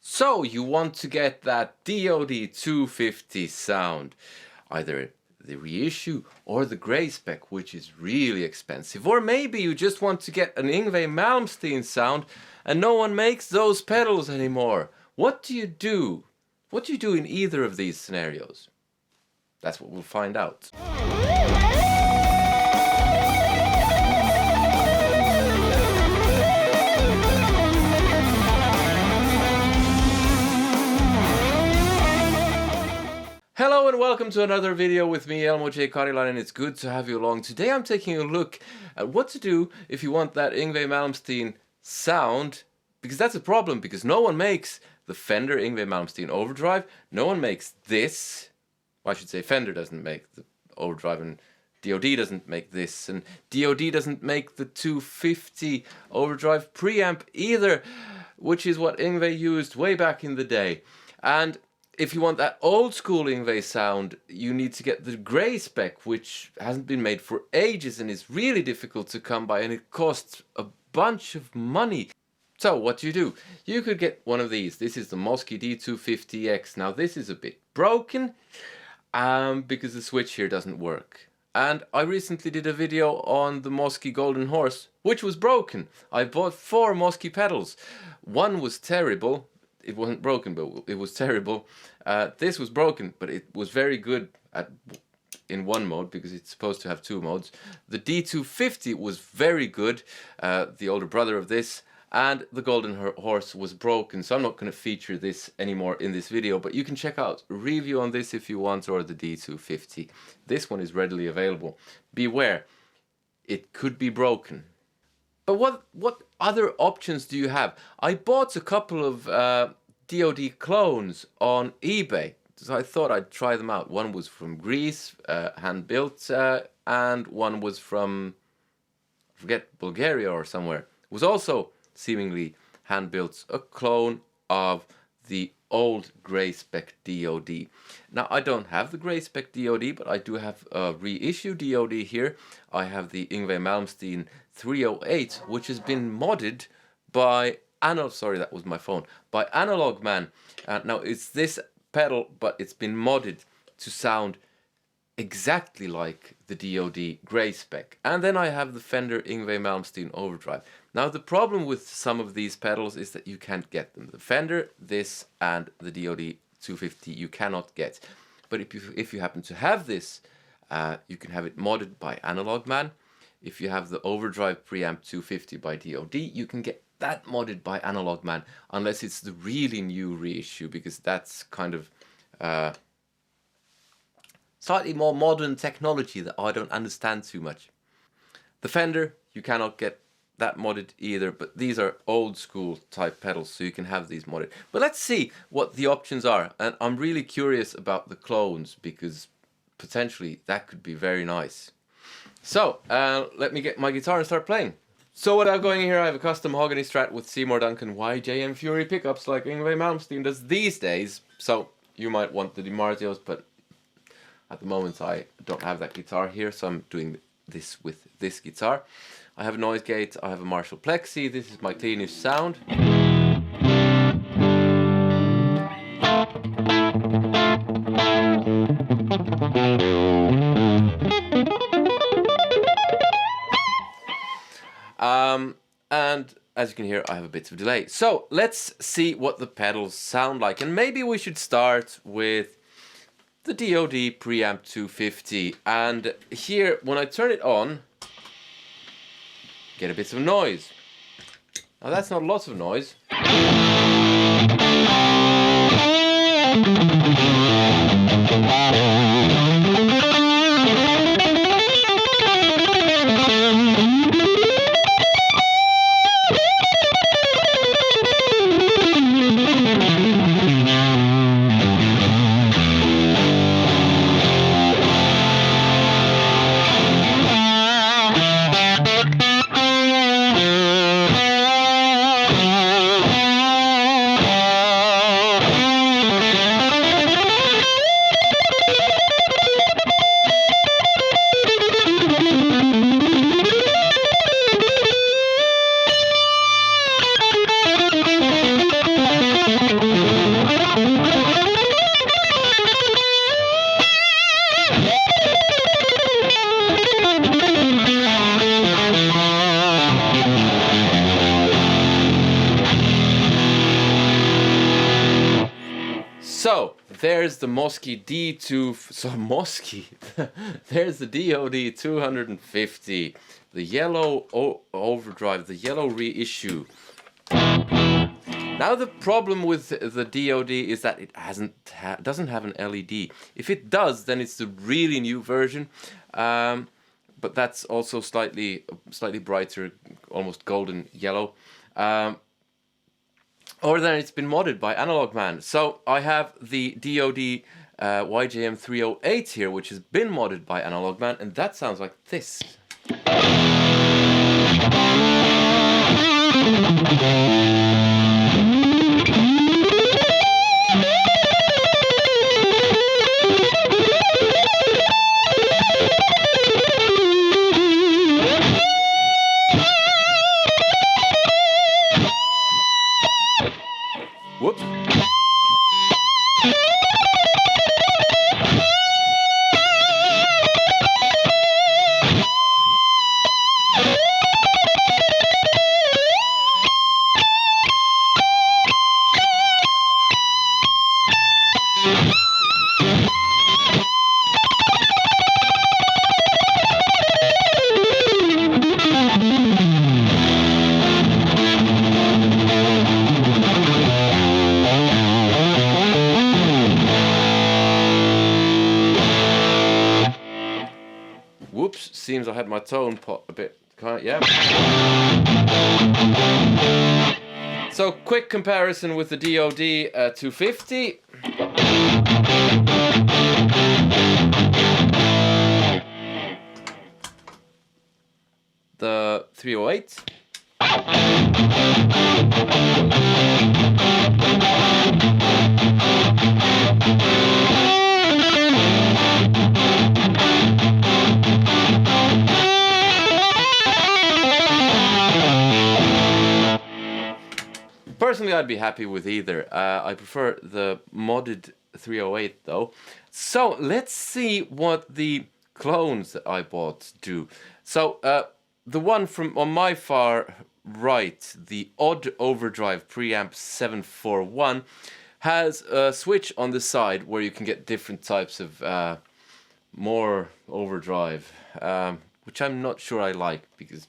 So you want to get that DOD 250 sound, either the reissue or the grey spec, which is really expensive, or maybe you just want to get an Yngwie Malmsteen sound and no one makes those pedals anymore. What do you do? What do you do in either of these scenarios? That's what we'll find out. Hello and welcome to another video with me, Elmo J. Karilainen, and it's good to have you along. Today I'm taking a look at what to do if you want that Yngwie Malmsteen sound, because that's a problem, because no one makes the Fender Yngwie Malmsteen Overdrive, no one makes this, well, I should say Fender doesn't make the Overdrive, and DOD doesn't make this, and DOD doesn't make the 250 Overdrive Preamp either, which is what Yngwie used way back in the day. And if you want that old school Yngwie sound, you need to get the grey spec, which hasn't been made for ages and is really difficult to come by, and it costs a bunch of money. So what do? You could get one of these. This is the Mosky D250X. Now this is a bit broken because the switch here doesn't work. And I recently did a video on the Mosky Golden Horse, which was broken. I bought 4 Mosky pedals. One was terrible. It wasn't broken, but it was terrible. This was broken, but it was very good in one mode, because it's supposed to have 2 modes. The D250 was very good, the older brother of this, and the Golden Horse was broken, so I'm not going to feature this anymore in this video, but you can check out a review on this if you want, or the D250. This one is readily available. Beware, it could be broken. But what other options do you have? I bought a couple of DOD clones on eBay, so I thought I'd try them out. One was from Greece, hand-built, and one was from, I forget, Bulgaria or somewhere. It was also seemingly hand-built, a clone of the old grey spec DOD. Now I don't have the grey spec DOD, but I do have a reissue DOD here. I have the Yngwie Malmsteen 308, which has been modded by that was my phone, by Analogman. Now it's this pedal, but it's been modded to sound exactly like the DOD grey spec. And then I have the Fender Yngwie Malmsteen Overdrive. Now the problem with some of these pedals is that you can't get them. The Fender, this, and the DOD 250 you cannot get. But if you happen to have this, you can have it modded by Analogman. If you have the Overdrive Preamp 250 by DOD, you can get that modded by Analogman, unless it's the really new reissue, because that's kind of slightly more modern technology that I don't understand too much. The Fender, you cannot get that modded either, but these are old school type pedals, so you can have these modded. But let's see what the options are, and I'm really curious about the clones, because potentially that could be very nice. So let me get my guitar and start playing. So without going here, I have a custom mahogany Strat with Seymour Duncan YJM Fury pickups like Yngwie Malmsteen does these days. So you might want the DiMarzios, but at the moment I don't have that guitar here, so I'm doing this with this guitar. I have a noise gate, I have a Marshall Plexi, this is my cleanest sound. And as you can hear, I have a bit of delay. So let's see what the pedals sound like, and maybe we should start with the DOD Preamp 250. And here, when I turn it on, get a bit of noise. Now that's not lots of noise. So there's the Mosky D2. So Mosky, there's the DOD 250, the yellow Overdrive, the yellow reissue. Now the problem with the DOD is that it doesn't have an LED. If it does, then it's the really new version, but that's also slightly brighter, almost golden yellow. Or then it's been modded by Analogman. So I have the DOD YJM 308 here, which has been modded by Analogman, and that sounds like this. Whoops. Whoops, seems I had my tone pot a bit, yeah. So quick comparison with the DOD 250. The 308. Personally, I'd be happy with either. I prefer the modded 308 though. So let's see what the clones that I bought do. So the one from on my far right, the odd Overdrive Preamp 741, has a switch on the side where you can get different types of more overdrive, which I'm not sure I like, because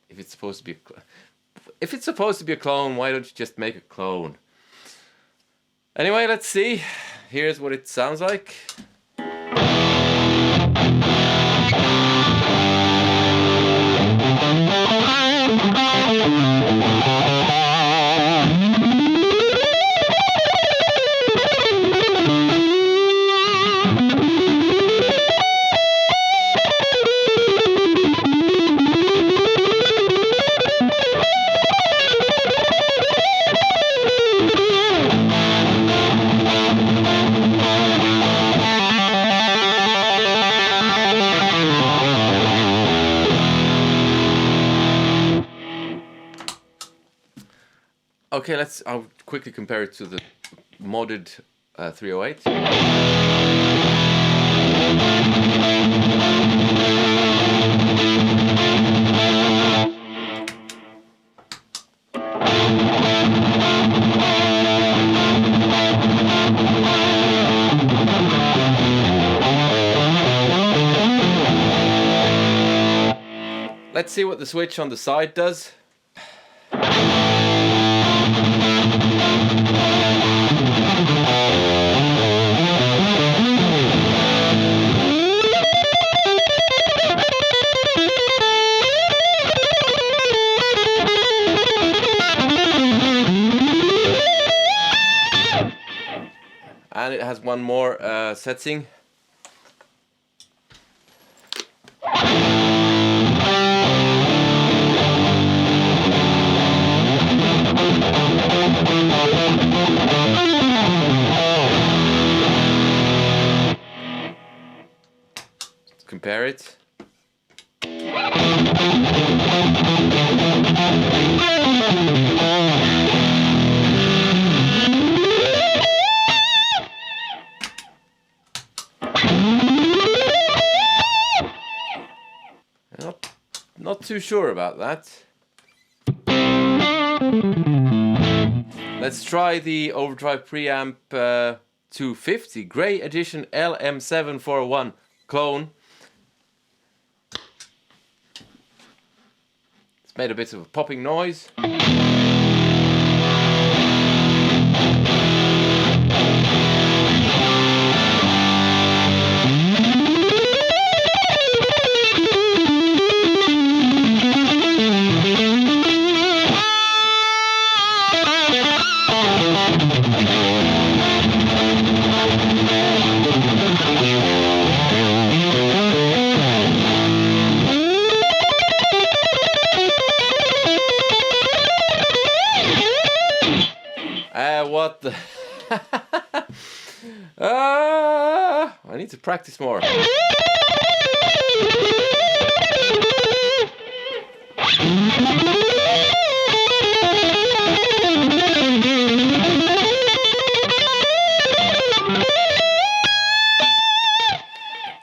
if it's supposed to be a clone, why don't you just make a clone? Anyway, let's see. Here's what it sounds like. Okay, I'll quickly compare it to the modded 308. Let's see what the switch on the side does. And it has one more setting. Let's compare it. Not too sure about that. Let's try the Overdrive Preamp 250 Grey Edition LM741 clone. It's made a bit of a popping noise. What the... I need to practice more.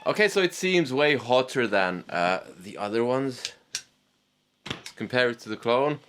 Okay, so it seems way hotter than the other ones. Let's compare it to the clone.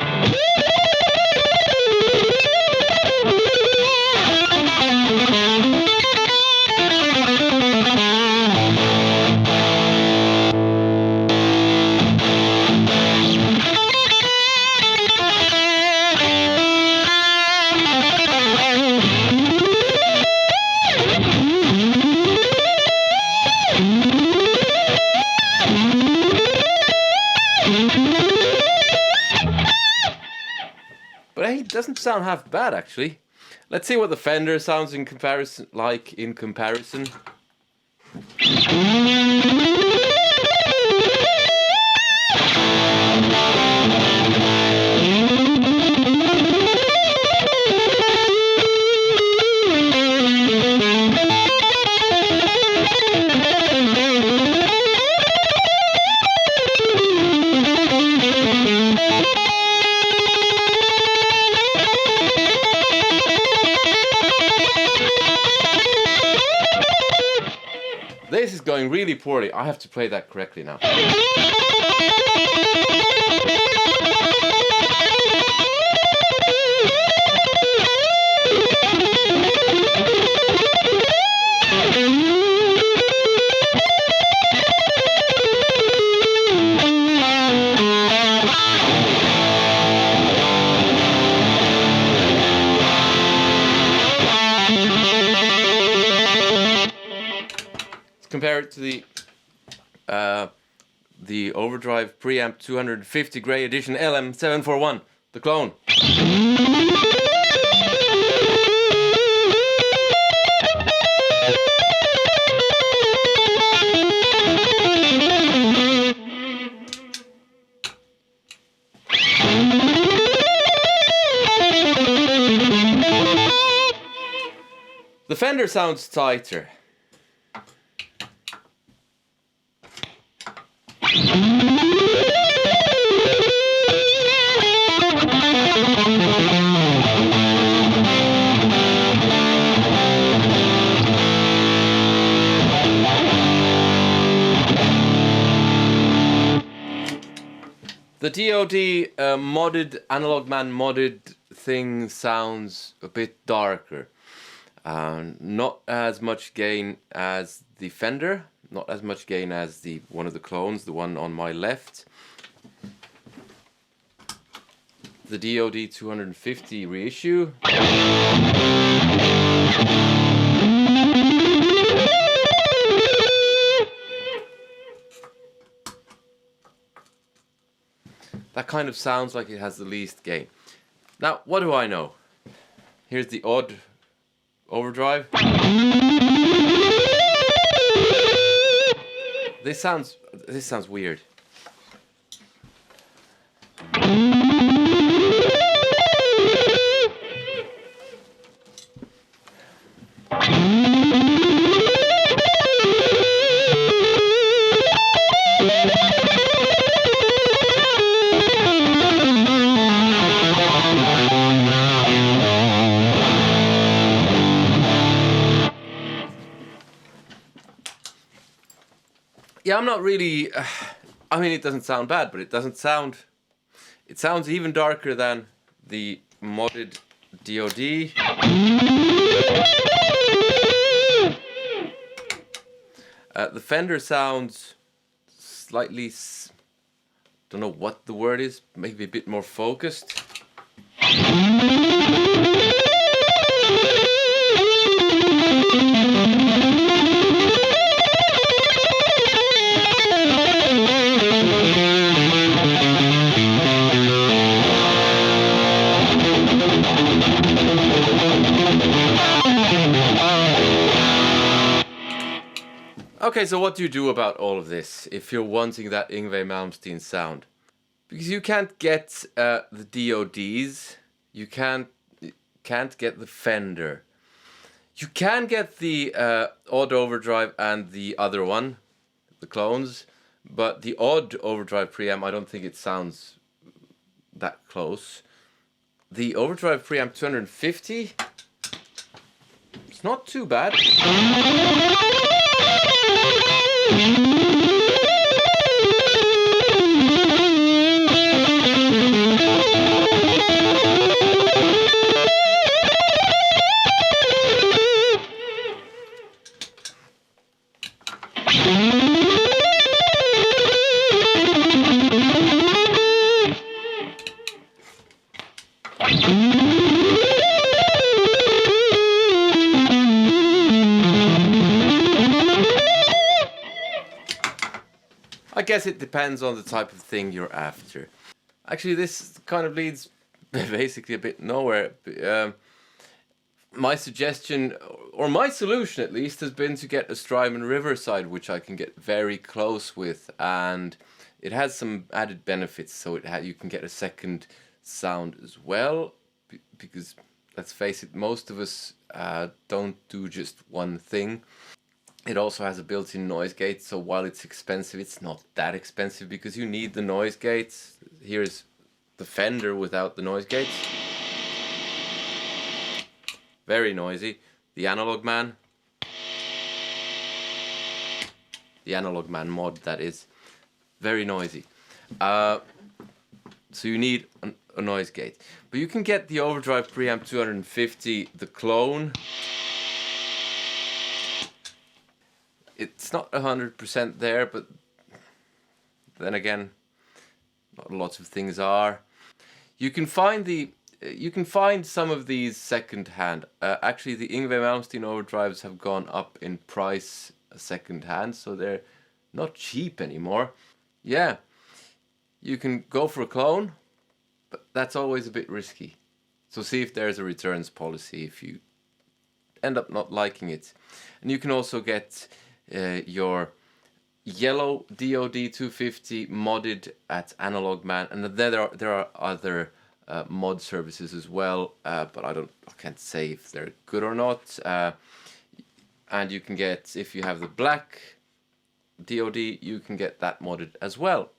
But hey, it doesn't sound half bad actually. Let's see what the Fender sounds in comparison. This is going really poorly. I have to play that correctly now. Compare it to the Overdrive Preamp 250 Grey Edition LM741, the clone. The Fender sounds tighter. The DOD Analogman modded thing sounds a bit darker. Not as much gain as the Fender, not as much gain as the one of the clones, the one on my left. The DOD 250 reissue. That kind of sounds like it has the least gain. Now, what do I know? Here's the odd overdrive. This sounds weird. Yeah, I'm not really... I mean, it doesn't sound bad, but it doesn't sound... It sounds even darker than the modded DOD. The Fender sounds slightly, don't know what the word is, maybe a bit more focused. Okay, so what do you do about all of this if you're wanting that Yngwie Malmsteen sound? Because you can't get the DODs, you can't get the Fender. You can get the odd overdrive and the other one, the clones, but the odd overdrive preamp, I don't think it sounds that close. The overdrive preamp 250, it's not too bad. I guess it depends on the type of thing you're after. Actually, this kind of leads basically a bit nowhere. My suggestion, or my solution at least, has been to get a Strymon Riverside, which I can get very close with, and it has some added benefits. So you can get a second sound as well, because let's face it, most of us don't do just one thing. It also has a built-in noise gate, so while it's expensive, it's not that expensive because you need the noise gates. Here's the Fender without the noise gates. Very noisy. The Analogman. The Analogman mod, that is. Very noisy. So you need a noise gate. But you can get the Overdrive Preamp 250, the clone. It's not 100% there, but then again, not lots of things are. You can find some of these second hand. Actually, the Yngwie Malmsteen Overdrives have gone up in price second hand, so they're not cheap anymore. Yeah, you can go for a clone, but that's always a bit risky. So see if there's a returns policy if you end up not liking it. And you can also get your yellow DOD 250 modded at Analogman, and then there are other mod services as well, but I can't say if they're good or not. And you can get, if you have the black DOD, you can get that modded as well.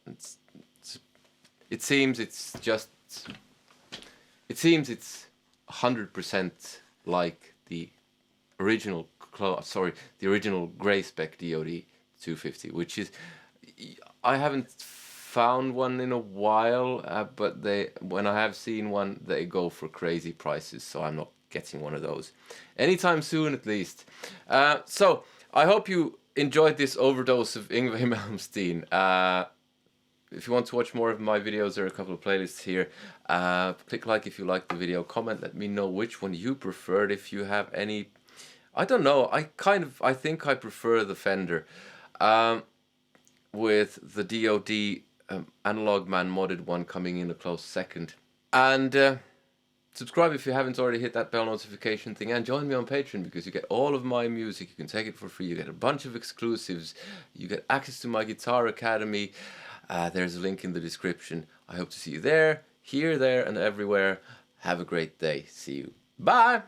It seems it's 100% like the original grey spec DOD 250, which is, I haven't found one in a while, but when I have seen one, they go for crazy prices, so I'm not getting one of those anytime soon, at least. So I hope you enjoyed this overdose of Yngwie Malmsteen. If you want to watch more of my videos, there are a couple of playlists here. Click like if you liked the video, comment, let me know which one you preferred. If you have any, I don't know, I think I prefer the Fender with the DOD Analogman modded one coming in a close second. And subscribe if you haven't already, hit that bell notification thing, and join me on Patreon because you get all of my music. You can take it for free, you get a bunch of exclusives, you get access to my Guitar Academy. There's a link in the description. I hope to see you there, here, there, and everywhere. Have a great day. See you. Bye!